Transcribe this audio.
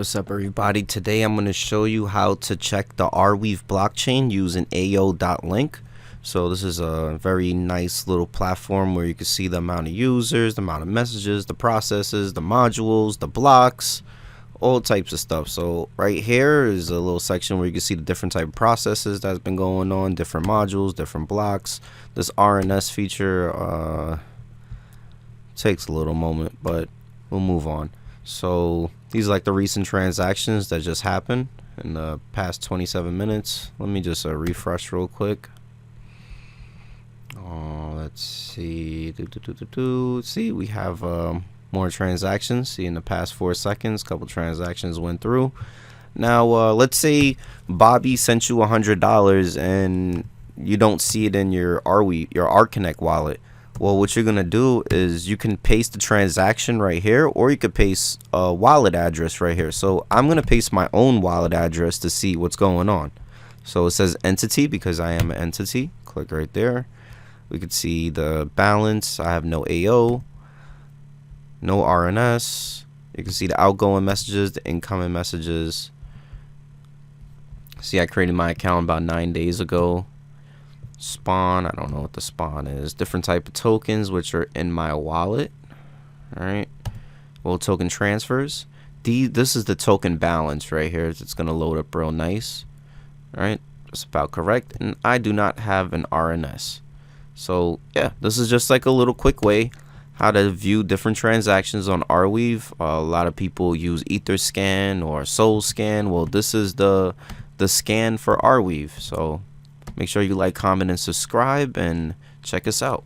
What's up, everybody? Today I'm going to show you how to check the Arweave blockchain using AO.Link. So this is a very nice little platform where you can see the amount of users, the amount of messages, the processes, the modules, the blocks, all types of stuff. So right here is a little section where you can see the different type of processes that's been going on, different modules, different blocks. This RNS feature takes a little moment, but we'll move on. So these are like the recent transactions that just happened in the past 27 minutes. Let me just refresh real quick. Let's see. See, we have more transactions. See, in the past 4 seconds, a couple transactions went through. Now, let's say Bobby sent you $100 and you don't see it in your ArtConnect wallet. Well, what you're gonna do is you can paste the transaction right here, or you could paste a wallet address right here. So I'm gonna paste my own wallet address to see what's going on. So it says entity because I am an entity. Click right there. We could see the balance. I have no AO, no RNS. You can see the outgoing messages, the incoming messages. See, I created my account about 9 days ago. Spawn, I don't know what the spawn is. Different type of tokens which are in my wallet. All right, well, token transfers. This is the token balance right here. It's gonna load up real nice. All right, that's about correct. And I do not have an RNS. So yeah, this is just like a little quick way how to view different transactions on Arweave. A lot of people use Etherscan or SoulScan. Well, this is the scan for Arweave. So make sure you like, comment, and subscribe, and check us out.